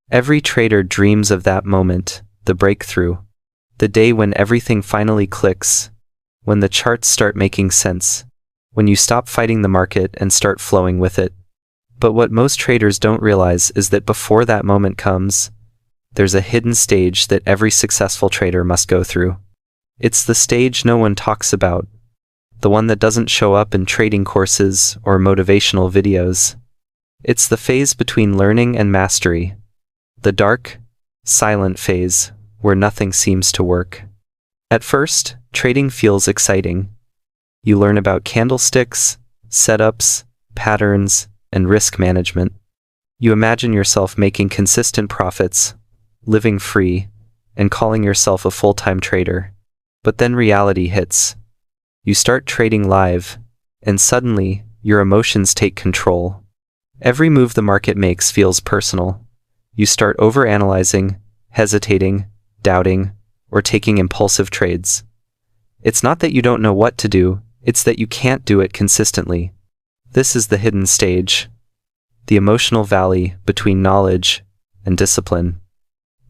Every trader dreams of that moment, the breakthrough. The day when everything finally clicks, when the charts start making sense, when you stop fighting the market and start flowing with it. But what most traders don't realize is that before that moment comes, there's a hidden stage that every successful trader must go through. It's the stage no one talks about, the one that doesn't show up in trading courses or motivational videos. It's the phase between learning and mastery, the dark, silent phase where nothing seems to work. At first, trading feels exciting. You learn about candlesticks, setups, patterns, and risk management. You imagine yourself making consistent profits, living free, and calling yourself a full-time trader. But then reality hits. You start trading live, and suddenly, your emotions take control. Every move the market makes feels personal. You start overanalyzing, hesitating, doubting, or taking impulsive trades. It's not that you don't know what to do, it's that you can't do it consistently. This is the hidden stage, the emotional valley between knowledge and discipline.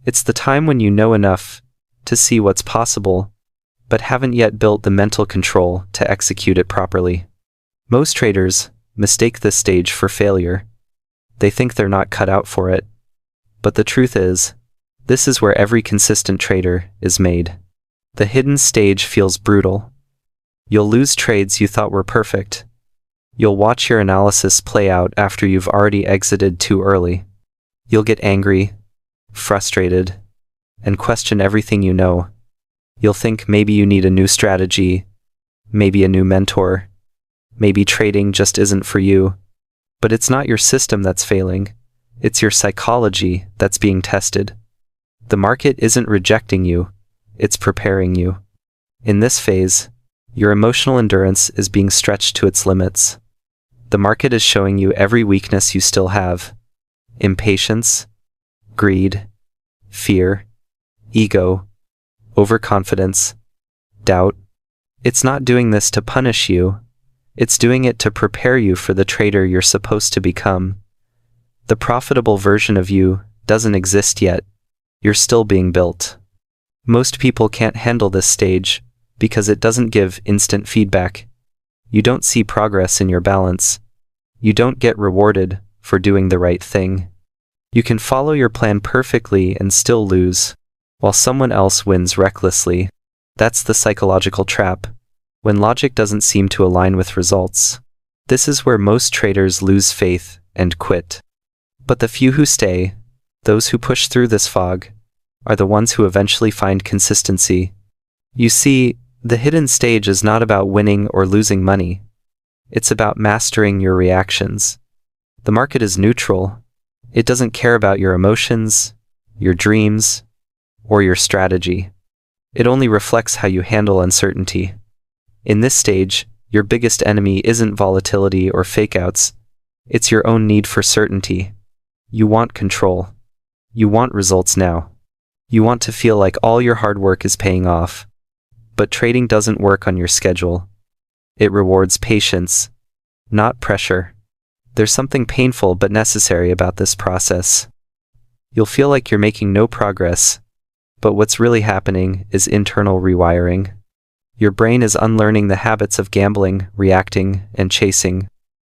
It's the time when you know enough to see what's possible, but haven't yet built the mental control to execute it properly. Most traders mistake this stage for failure. They think they're not cut out for it. But the truth is, this is where every consistent trader is made. The hidden stage feels brutal. You'll lose trades you thought were perfect. You'll watch your analysis play out after you've already exited too early. You'll get angry, frustrated, and question everything you know. You'll think maybe you need a new strategy, maybe a new mentor, maybe trading just isn't for you. But it's not your system that's failing, it's your psychology that's being tested. The market isn't rejecting you, it's preparing you. In this phase, your emotional endurance is being stretched to its limits. The market is showing you every weakness you still have: impatience, greed, fear, ego, overconfidence, doubt. It's not doing this to punish you. It's doing it to prepare you for the trader you're supposed to become. The profitable version of you doesn't exist yet. You're still being built. Most people can't handle this stage because it doesn't give instant feedback. You don't see progress in your balance. You don't get rewarded for doing the right thing. You can follow your plan perfectly and still lose, while someone else wins recklessly. That's the psychological trap, when logic doesn't seem to align with results. This is where most traders lose faith and quit. But the few who stay, those who push through this fog, are the ones who eventually find consistency. You see, the hidden stage is not about winning or losing money. It's about mastering your reactions. The market is neutral. It doesn't care about your emotions, your dreams, or your strategy. It only reflects how you handle uncertainty. In this stage, your biggest enemy isn't volatility or fakeouts. It's your own need for certainty. You want control. You want results now. You want to feel like all your hard work is paying off. But trading doesn't work on your schedule. It rewards patience, not pressure. There's something painful but necessary about this process. You'll feel like you're making no progress, but what's really happening is internal rewiring. Your brain is unlearning the habits of gambling, reacting, and chasing.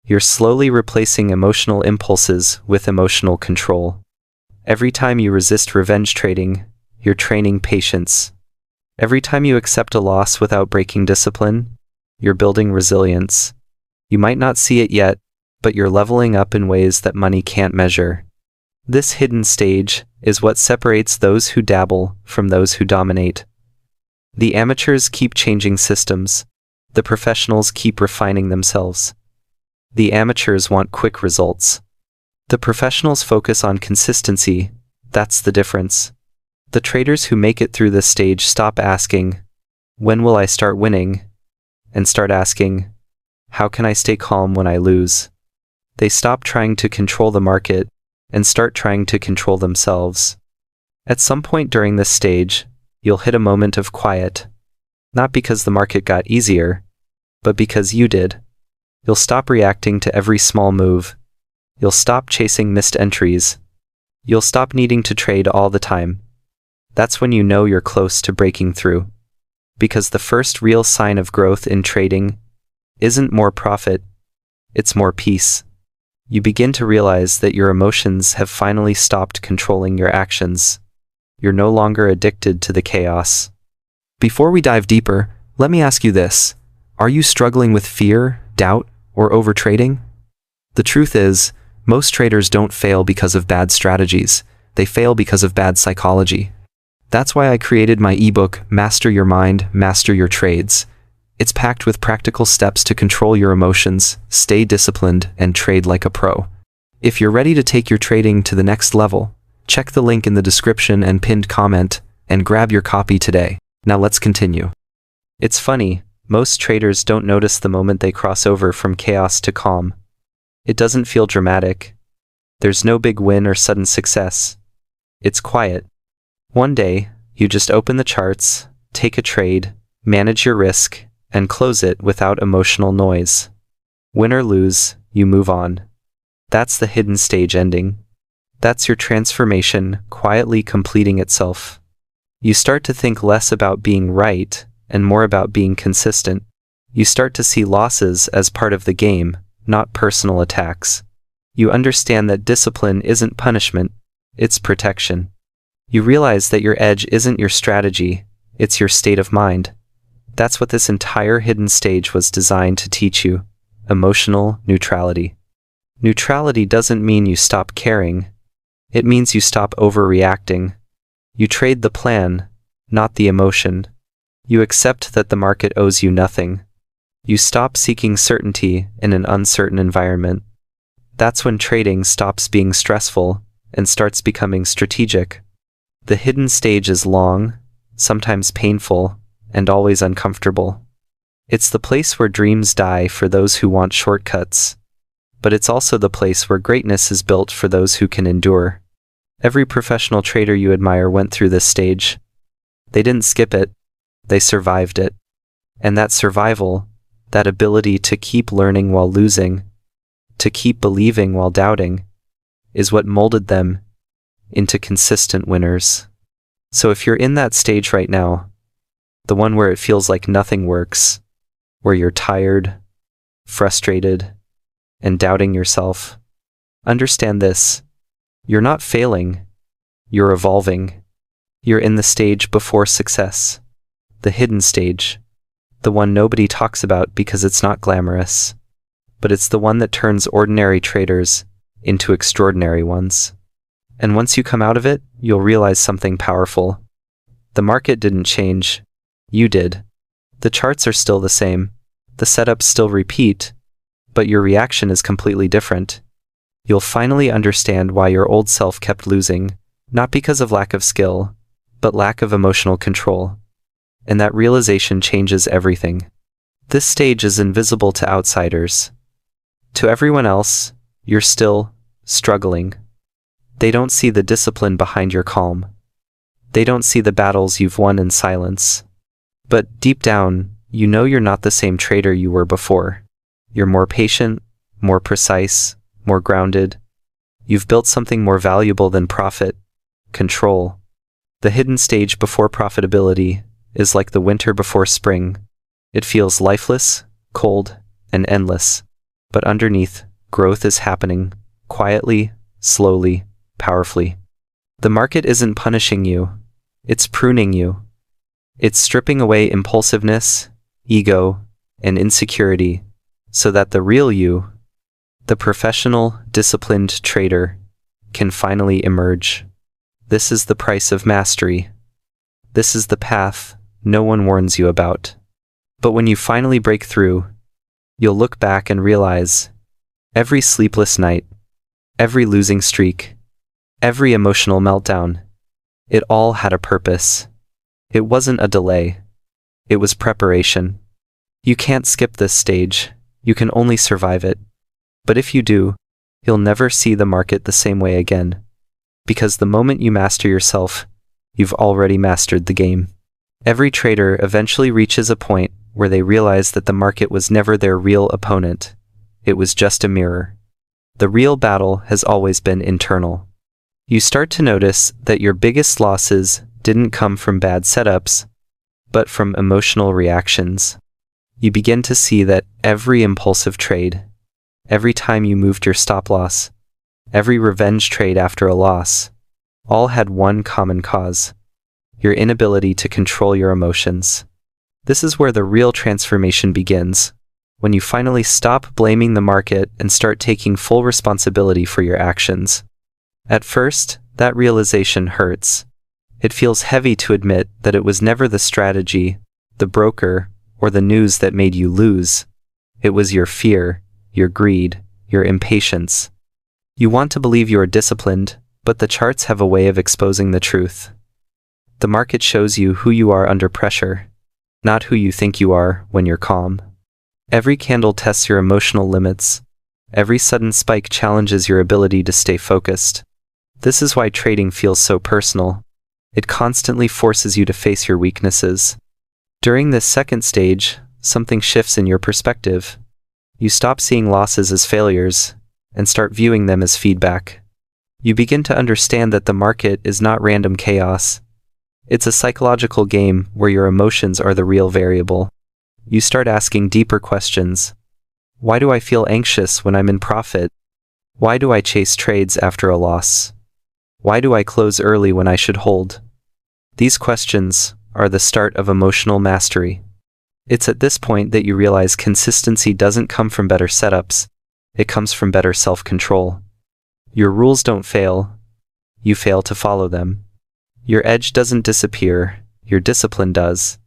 You're slowly replacing emotional impulses with emotional control. Every time you resist revenge trading, you're training patience. Every time you accept a loss without breaking discipline, you're building resilience. You might not see it yet, but you're leveling up in ways that money can't measure. This hidden stage is what separates those who dabble from those who dominate. The amateurs keep changing systems. The professionals keep refining themselves. The amateurs want quick results. The professionals focus on consistency. That's the difference. The traders who make it through this stage stop asking, "When will I start winning?" and start asking, "How can I stay calm when I lose?" They stop trying to control the market and start trying to control themselves. At some point during this stage, you'll hit a moment of quiet. Not because the market got easier, but because you did. You'll stop reacting to every small move. You'll stop chasing missed entries. You'll stop needing to trade all the time. That's when you know you're close to breaking through. Because the first real sign of growth in trading isn't more profit, it's more peace. You begin to realize that your emotions have finally stopped controlling your actions. You're no longer addicted to the chaos. Before we dive deeper, let me ask you this. Are you struggling with fear, doubt, or overtrading? The truth is, most traders don't fail because of bad strategies. They fail because of bad psychology. That's why I created my ebook, Master Your Mind, Master Your Trades. It's packed with practical steps to control your emotions, stay disciplined, and trade like a pro. If you're ready to take your trading to the next level, check the link in the description and pinned comment, and grab your copy today. Now let's continue. It's funny, most traders don't notice the moment they cross over from chaos to calm. It doesn't feel dramatic. There's no big win or sudden success. It's quiet. One day, you just open the charts, take a trade, manage your risk, and close it without emotional noise. Win or lose, you move on. That's the hidden stage ending. That's your transformation quietly completing itself. You start to think less about being right and more about being consistent. You start to see losses as part of the game, not personal attacks. You understand that discipline isn't punishment, it's protection. You realize that your edge isn't your strategy, it's your state of mind. That's what this entire hidden stage was designed to teach you: emotional neutrality. Neutrality doesn't mean you stop caring. It means you stop overreacting. You trade the plan, not the emotion. You accept that the market owes you nothing. You stop seeking certainty in an uncertain environment. That's when trading stops being stressful and starts becoming strategic. The hidden stage is long, sometimes painful, and always uncomfortable. It's the place where dreams die for those who want shortcuts. But it's also the place where greatness is built for those who can endure. Every professional trader you admire went through this stage. They didn't skip it, they survived it. And that survival, that ability to keep learning while losing, to keep believing while doubting, is what molded them into consistent winners. So if you're in that stage right now, the one where it feels like nothing works, where you're tired, frustrated, and doubting yourself, understand this: you're not failing, you're evolving. You're in the stage before success, the hidden stage, the one nobody talks about because it's not glamorous, but it's the one that turns ordinary traders into extraordinary ones. And once you come out of it, you'll realize something powerful. The market didn't change, you did. The charts are still the same, the setups still repeat, but your reaction is completely different. You'll finally understand why your old self kept losing, not because of lack of skill, but lack of emotional control. And that realization changes everything. This stage is invisible to outsiders. To everyone else, you're still struggling. They don't see the discipline behind your calm. They don't see the battles you've won in silence. But deep down, you know you're not the same trader you were before. You're more patient, more precise, more grounded. You've built something more valuable than profit: control. The hidden stage before profitability is like the winter before spring. It feels lifeless, cold, and endless. But underneath, growth is happening, quietly, slowly, powerfully. The market isn't punishing you, it's pruning you. It's stripping away impulsiveness, ego, and insecurity, so that the real you, the professional, disciplined trader, can finally emerge. This is the price of mastery. This is the path no one warns you about. But when you finally break through, you'll look back and realize every sleepless night, every losing streak, every emotional meltdown, it all had a purpose. It wasn't a delay. It was preparation. You can't skip this stage. You can only survive it. But if you do, you'll never see the market the same way again. Because the moment you master yourself, you've already mastered the game. Every trader eventually reaches a point where they realize that the market was never their real opponent. It was just a mirror. The real battle has always been internal. You start to notice that your biggest losses didn't come from bad setups, but from emotional reactions. You begin to see that every impulsive trade, every time you moved your stop loss, every revenge trade after a loss, all had one common cause: your inability to control your emotions. This is where the real transformation begins, when you finally stop blaming the market and start taking full responsibility for your actions. At first, that realization hurts. It feels heavy to admit that it was never the strategy, the broker, or the news that made you lose. It was your fear, your greed, your impatience. You want to believe you are disciplined, but the charts have a way of exposing the truth. The market shows you who you are under pressure, not who you think you are when you're calm. Every candle tests your emotional limits. Every sudden spike challenges your ability to stay focused. This is why trading feels so personal. It constantly forces you to face your weaknesses. During this second stage, something shifts in your perspective. You stop seeing losses as failures and start viewing them as feedback. You begin to understand that the market is not random chaos. It's a psychological game where your emotions are the real variable. You start asking deeper questions. Why do I feel anxious when I'm in profit? Why do I chase trades after a loss? Why do I close early when I should hold? These questions are the start of emotional mastery. It's at this point that you realize consistency doesn't come from better setups. It comes from better self-control. Your rules don't fail. You fail to follow them. Your edge doesn't disappear. Your discipline does.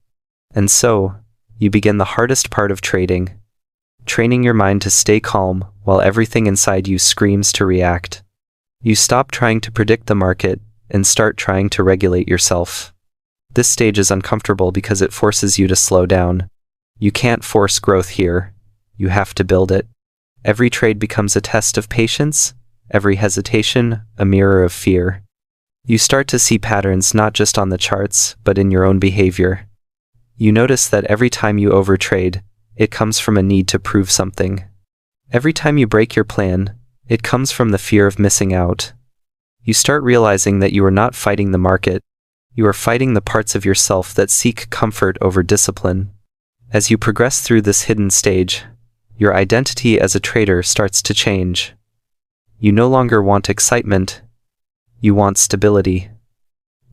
And so, you begin the hardest part of trading, training your mind to stay calm while everything inside you screams to react. You stop trying to predict the market and start trying to regulate yourself. This stage is uncomfortable because it forces you to slow down. You can't force growth here. You have to build it. Every trade becomes a test of patience, every hesitation a mirror of fear. You start to see patterns not just on the charts, but in your own behavior. You notice that every time you overtrade, it comes from a need to prove something. Every time you break your plan, it comes from the fear of missing out. You start realizing that you are not fighting the market. You are fighting the parts of yourself that seek comfort over discipline. As you progress through this hidden stage, your identity as a trader starts to change. You no longer want excitement. You want stability.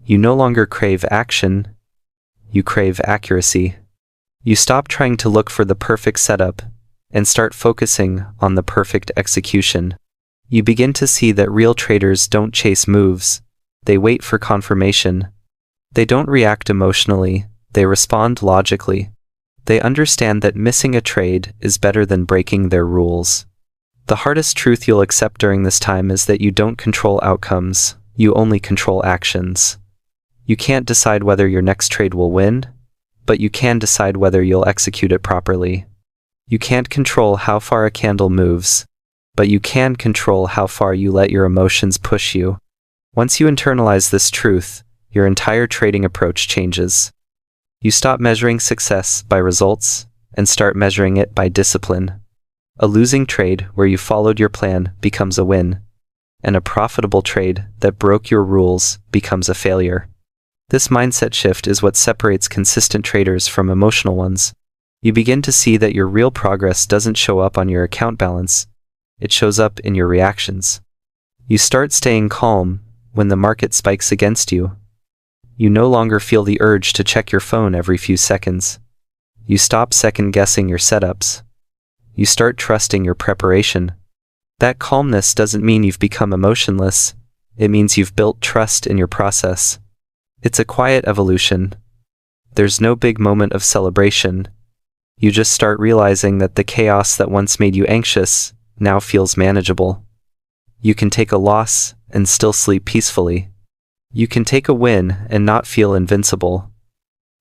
You no longer crave action. You crave accuracy. You stop trying to look for the perfect setup and start focusing on the perfect execution. You begin to see that real traders don't chase moves. They wait for confirmation. They don't react emotionally. They respond logically. They understand that missing a trade is better than breaking their rules. The hardest truth you'll accept during this time is that you don't control outcomes. You only control actions. You can't decide whether your next trade will win, but you can decide whether you'll execute it properly. You can't control how far a candle moves, but you can control how far you let your emotions push you. Once you internalize this truth, your entire trading approach changes. You stop measuring success by results and start measuring it by discipline. A losing trade where you followed your plan becomes a win, and a profitable trade that broke your rules becomes a failure. This mindset shift is what separates consistent traders from emotional ones. You begin to see that your real progress doesn't show up on your account balance. It shows up in your reactions. You start staying calm when the market spikes against you. You no longer feel the urge to check your phone every few seconds. You stop second-guessing your setups. You start trusting your preparation. That calmness doesn't mean you've become emotionless. It means you've built trust in your process. It's a quiet evolution. There's no big moment of celebration. You just start realizing that the chaos that once made you anxious now feels manageable. You can take a loss and still sleep peacefully. You can take a win and not feel invincible.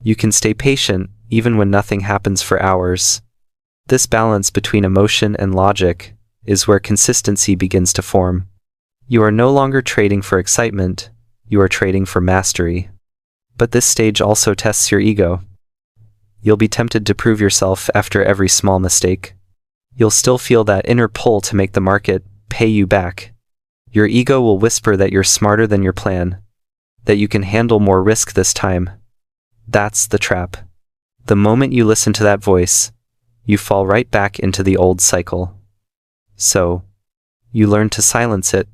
You can stay patient even when nothing happens for hours. This balance between emotion and logic is where consistency begins to form. You are no longer trading for excitement. You are trading for mastery. But this stage also tests your ego. You'll be tempted to prove yourself after every small mistake. You'll still feel that inner pull to make the market pay you back. Your ego will whisper that you're smarter than your plan, that you can handle more risk this time. That's the trap. The moment you listen to that voice, you fall right back into the old cycle. So, you learn to silence it.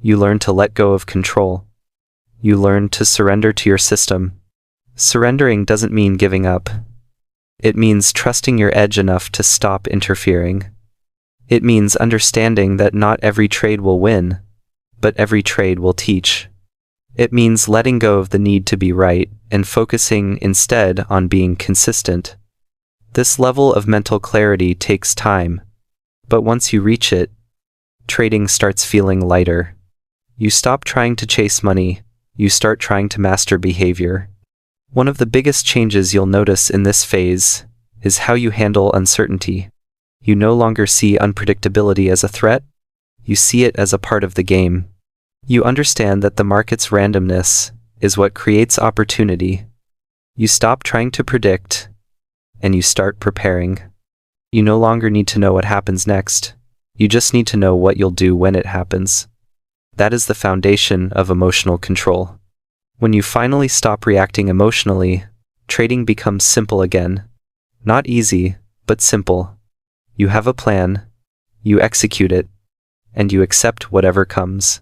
You learn to let go of control. You learn to surrender to your system. Surrendering doesn't mean giving up. It means trusting your edge enough to stop interfering. It means understanding that not every trade will win, but every trade will teach. It means letting go of the need to be right and focusing instead on being consistent. This level of mental clarity takes time, but once you reach it, trading starts feeling lighter. You stop trying to chase money, you start trying to master behavior. One of the biggest changes you'll notice in this phase is how you handle uncertainty. You no longer see unpredictability as a threat, you see it as a part of the game. You understand that the market's randomness is what creates opportunity. You stop trying to predict, and you start preparing. You no longer need to know what happens next. You just need to know what you'll do when it happens. That is the foundation of emotional control. When you finally stop reacting emotionally, trading becomes simple again. Not easy, but simple. You have a plan, you execute it, and you accept whatever comes.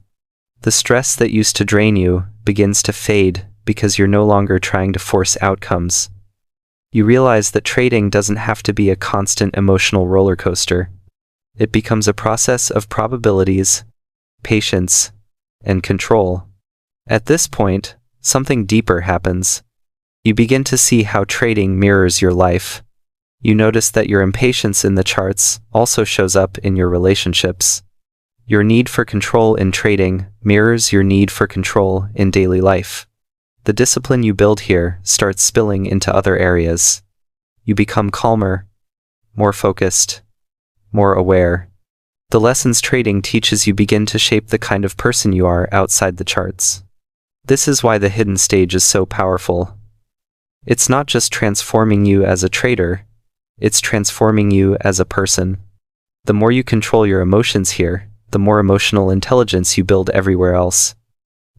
The stress that used to drain you begins to fade because you're no longer trying to force outcomes. You realize that trading doesn't have to be a constant emotional roller coaster. It becomes a process of probabilities, patience, and control. At this point, something deeper happens. You begin to see how trading mirrors your life. You notice that your impatience in the charts also shows up in your relationships. Your need for control in trading mirrors your need for control in daily life. The discipline you build here starts spilling into other areas. You become calmer, more focused, more aware. The lessons trading teaches you begin to shape the kind of person you are outside the charts. This is why the hidden stage is so powerful. It's not just transforming you as a trader, it's transforming you as a person. The more you control your emotions here, the more emotional intelligence you build everywhere else.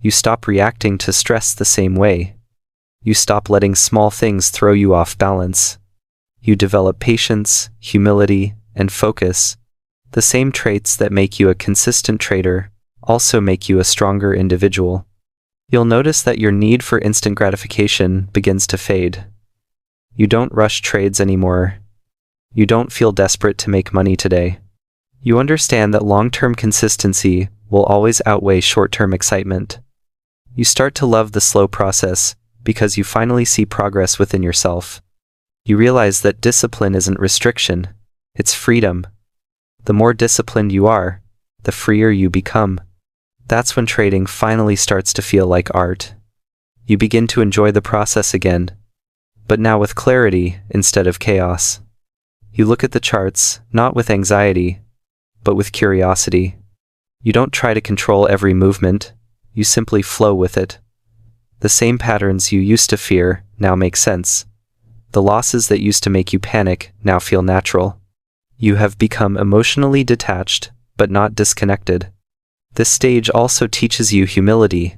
You stop reacting to stress the same way. You stop letting small things throw you off balance. You develop patience, humility, and focus. The same traits that make you a consistent trader also make you a stronger individual. You'll notice that your need for instant gratification begins to fade. You don't rush trades anymore. You don't feel desperate to make money today. You understand that long-term consistency will always outweigh short-term excitement. You start to love the slow process because you finally see progress within yourself. You realize that discipline isn't restriction, it's freedom. The more disciplined you are, the freer you become. That's when trading finally starts to feel like art. You begin to enjoy the process again, but now with clarity instead of chaos. You look at the charts, not with anxiety, but with curiosity. You don't try to control every movement, you simply flow with it. The same patterns you used to fear now make sense. The losses that used to make you panic now feel natural. You have become emotionally detached, but not disconnected. This stage also teaches you humility.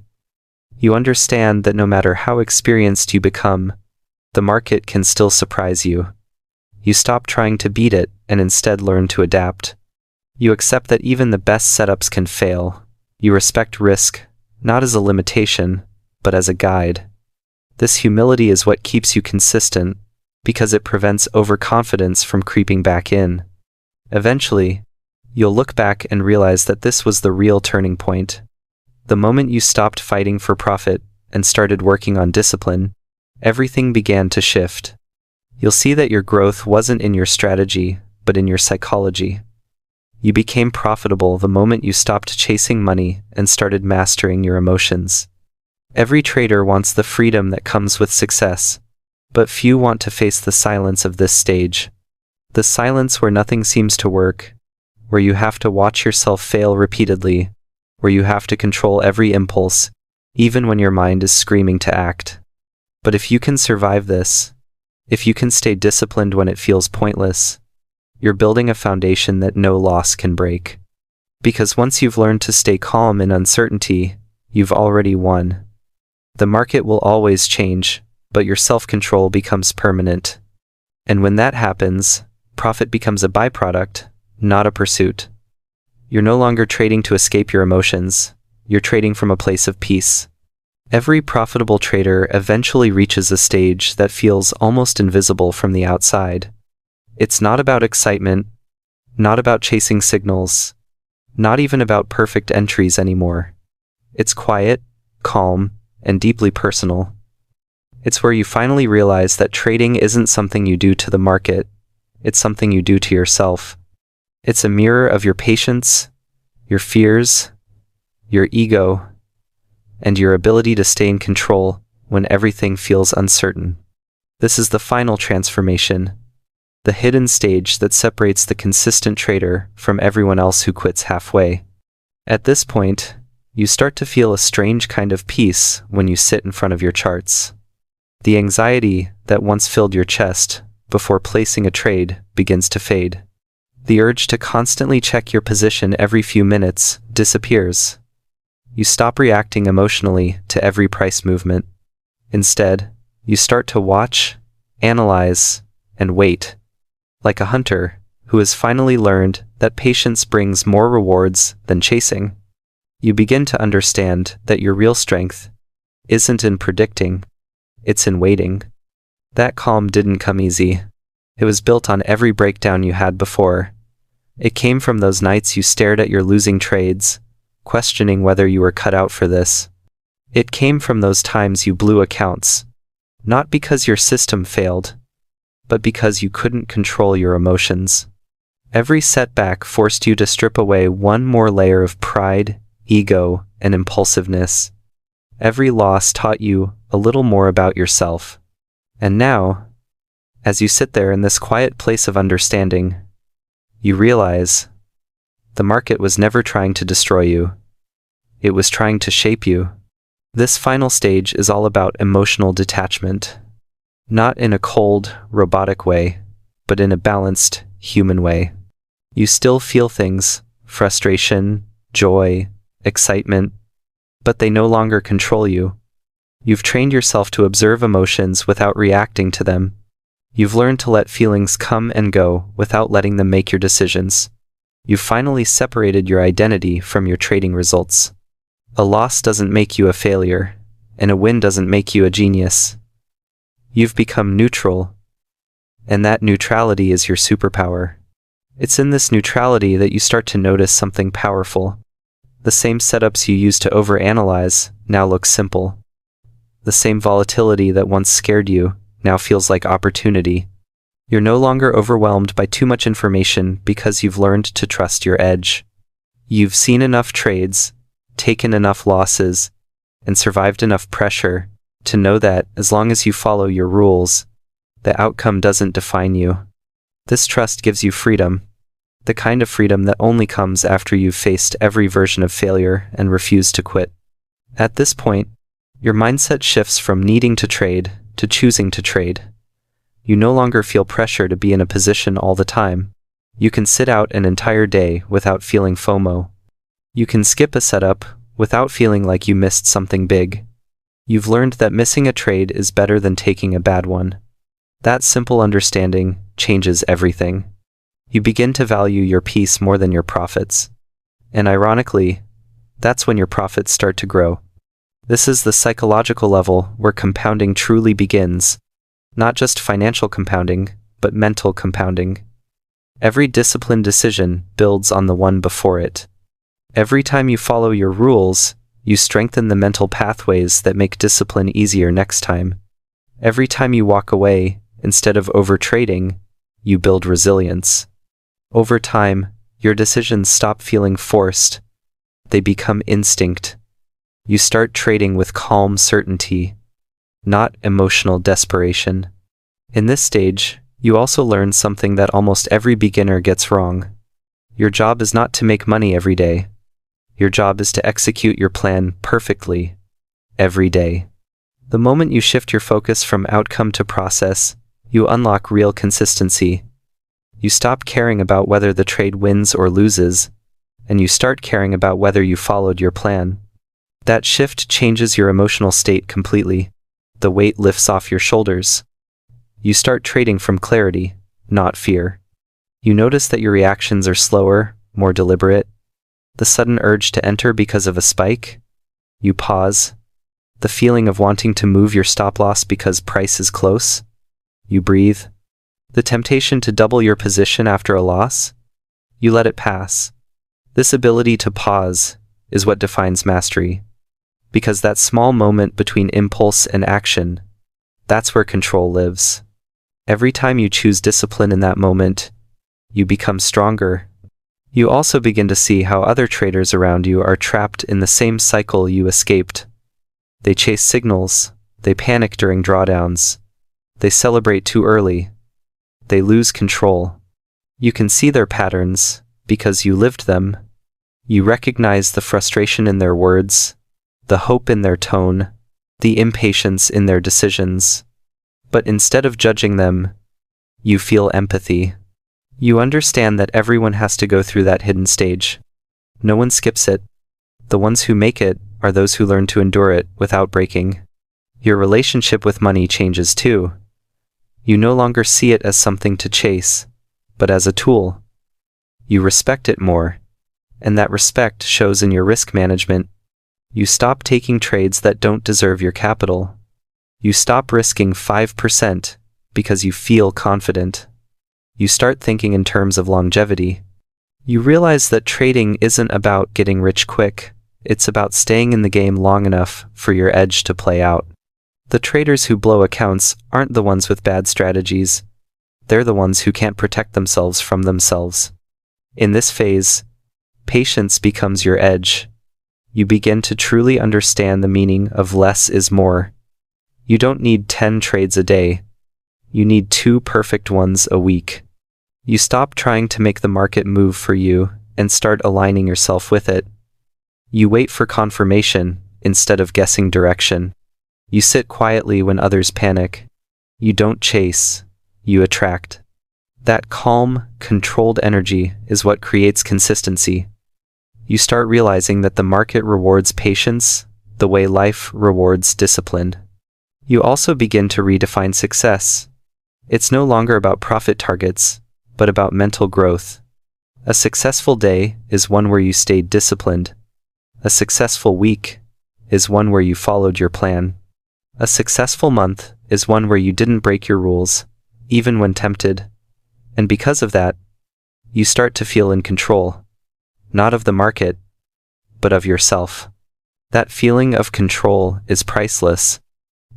You understand that no matter how experienced you become, the market can still surprise you. You stop trying to beat it and instead learn to adapt. You accept that even the best setups can fail. You respect risk, not as a limitation, but as a guide. This humility is what keeps you consistent, because it prevents overconfidence from creeping back in. Eventually, you'll look back and realize that this was the real turning point. The moment you stopped fighting for profit and started working on discipline, everything began to shift. You'll see that your growth wasn't in your strategy, but in your psychology. You became profitable the moment you stopped chasing money and started mastering your emotions. Every trader wants the freedom that comes with success, but few want to face the silence of this stage. The silence where nothing seems to work, where you have to watch yourself fail repeatedly, where you have to control every impulse, even when your mind is screaming to act. But if you can survive this, if you can stay disciplined when it feels pointless, you're building a foundation that no loss can break. Because once you've learned to stay calm in uncertainty, you've already won. The market will always change, but your self-control becomes permanent. And when that happens, profit becomes a byproduct, not a pursuit. You're no longer trading to escape your emotions, you're trading from a place of peace. Every profitable trader eventually reaches a stage that feels almost invisible from the outside. It's not about excitement, not about chasing signals, not even about perfect entries anymore. It's quiet, calm, and deeply personal. It's where you finally realize that trading isn't something you do to the market, it's something you do to yourself. It's a mirror of your patience, your fears, your ego, and your ability to stay in control when everything feels uncertain. This is the final transformation, the hidden stage that separates the consistent trader from everyone else who quits halfway. At this point, you start to feel a strange kind of peace when you sit in front of your charts. The anxiety that once filled your chest before placing a trade begins to fade. The urge to constantly check your position every few minutes disappears. You stop reacting emotionally to every price movement. Instead, you start to watch, analyze, and wait. Like a hunter who has finally learned that patience brings more rewards than chasing. You begin to understand that your real strength isn't in predicting, it's in waiting. That calm didn't come easy. It was built on every breakdown you had before. It came from those nights you stared at your losing trades, questioning whether you were cut out for this. It came from those times you blew accounts, not because your system failed, but because you couldn't control your emotions. Every setback forced you to strip away one more layer of pride, ego, and impulsiveness. Every loss taught you a little more about yourself. And now, as you sit there in this quiet place of understanding, you realize the market was never trying to destroy you. It was trying to shape you. This final stage is all about emotional detachment. Not in a cold, robotic way, but in a balanced, human way. You still feel things, frustration, joy, excitement, but they no longer control you. You've trained yourself to observe emotions without reacting to them. You've learned to let feelings come and go without letting them make your decisions. You've finally separated your identity from your trading results. A loss doesn't make you a failure, and a win doesn't make you a genius. You've become neutral, and that neutrality is your superpower. It's in this neutrality that you start to notice something powerful. The same setups you used to overanalyze now look simple. The same volatility that once scared you now feels like opportunity. You're no longer overwhelmed by too much information because you've learned to trust your edge. You've seen enough trades, taken enough losses, and survived enough pressure to know that as long as you follow your rules, the outcome doesn't define you. This trust gives you freedom, the kind of freedom that only comes after you've faced every version of failure and refused to quit. At this point, your mindset shifts from needing to trade to choosing to trade. You no longer feel pressure to be in a position all the time. You can sit out an entire day without feeling FOMO. You can skip a setup without feeling like you missed something big. You've learned that missing a trade is better than taking a bad one. That simple understanding changes everything. You begin to value your peace more than your profits. And ironically, that's when your profits start to grow. This is the psychological level where compounding truly begins. Not just financial compounding, but mental compounding. Every disciplined decision builds on the one before it. Every time you follow your rules, you strengthen the mental pathways that make discipline easier next time. Every time you walk away, instead of overtrading, you build resilience. Over time, your decisions stop feeling forced. They become instinct. You start trading with calm certainty, not emotional desperation. In this stage, you also learn something that almost every beginner gets wrong. Your job is not to make money every day. Your job is to execute your plan perfectly, every day. The moment you shift your focus from outcome to process, you unlock real consistency. You stop caring about whether the trade wins or loses, and you start caring about whether you followed your plan. That shift changes your emotional state completely. The weight lifts off your shoulders. You start trading from clarity, not fear. You notice that your reactions are slower, more deliberate. The sudden urge to enter because of a spike. You pause. The feeling of wanting to move your stop loss because price is close. You breathe. The temptation to double your position after a loss. You let it pass. This ability to pause is what defines mastery. Because that small moment between impulse and action, that's where control lives. Every time you choose discipline in that moment, you become stronger. You also begin to see how other traders around you are trapped in the same cycle you escaped. They chase signals, they panic during drawdowns, they celebrate too early, they lose control. You can see their patterns because you lived them. You recognize the frustration in their words, the hope in their tone, the impatience in their decisions. But instead of judging them, you feel empathy. You understand that everyone has to go through that hidden stage. No one skips it. The ones who make it are those who learn to endure it without breaking. Your relationship with money changes too. You no longer see it as something to chase, but as a tool. You respect it more, and that respect shows in your risk management. You stop taking trades that don't deserve your capital. You stop risking 5% because you feel confident. You start thinking in terms of longevity. You realize that trading isn't about getting rich quick. It's about staying in the game long enough for your edge to play out. The traders who blow accounts aren't the ones with bad strategies. They're the ones who can't protect themselves from themselves. In this phase, patience becomes your edge. You begin to truly understand the meaning of less is more. You don't need 10 trades a day. You need 2 perfect ones a week. You stop trying to make the market move for you and start aligning yourself with it. You wait for confirmation instead of guessing direction. You sit quietly when others panic. You don't chase, you attract. That calm, controlled energy is what creates consistency. You start realizing that the market rewards patience the way life rewards discipline. You also begin to redefine success. It's no longer about profit targets, but about mental growth. A successful day is one where you stayed disciplined. A successful week is one where you followed your plan. A successful month is one where you didn't break your rules, even when tempted. And because of that, you start to feel in control, not of the market, but of yourself. That feeling of control is priceless.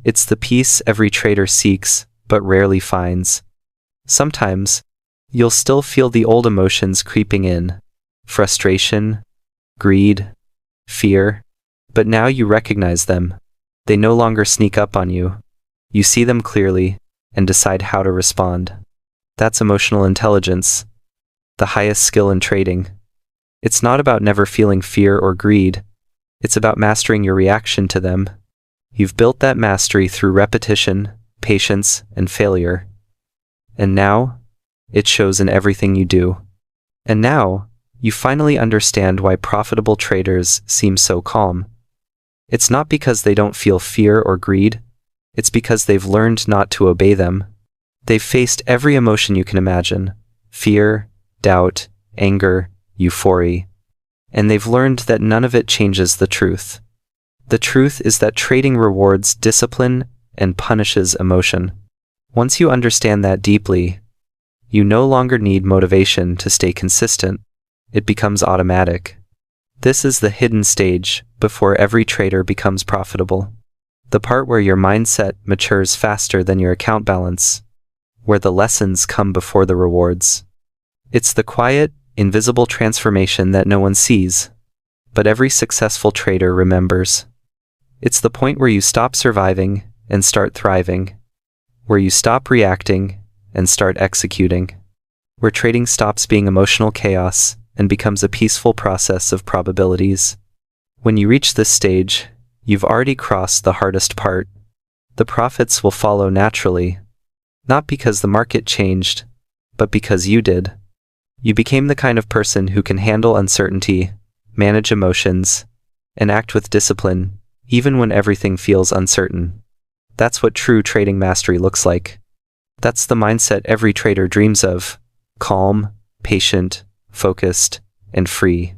It's the peace every trader seeks, but rarely finds. Sometimes, you'll still feel the old emotions creeping in: frustration, greed, fear. But now you recognize them. They no longer sneak up on you. You see them clearly and decide how to respond. That's emotional intelligence, the highest skill in trading. It's not about never feeling fear or greed. It's about mastering your reaction to them. You've built that mastery through repetition, patience, and failure. And now, it shows in everything you do. And now, you finally understand why profitable traders seem so calm. It's not because they don't feel fear or greed. It's because they've learned not to obey them. They've faced every emotion you can imagine: fear, doubt, anger, euphoria. And they've learned that none of it changes the truth. The truth is that trading rewards discipline and punishes emotion. Once you understand that deeply, you no longer need motivation to stay consistent. It becomes automatic. This is the hidden stage before every trader becomes profitable. The part where your mindset matures faster than your account balance, where the lessons come before the rewards. It's the quiet, invisible transformation that no one sees, but every successful trader remembers. It's the point where you stop surviving and start thriving, where you stop reacting and start executing, where trading stops being emotional chaos and becomes a peaceful process of probabilities. When you reach this stage, you've already crossed the hardest part. The profits will follow naturally, not because the market changed, but because you did. You became the kind of person who can handle uncertainty, manage emotions, and act with discipline, even when everything feels uncertain. That's what true trading mastery looks like. That's the mindset every trader dreams of: calm, patient, focused, and free.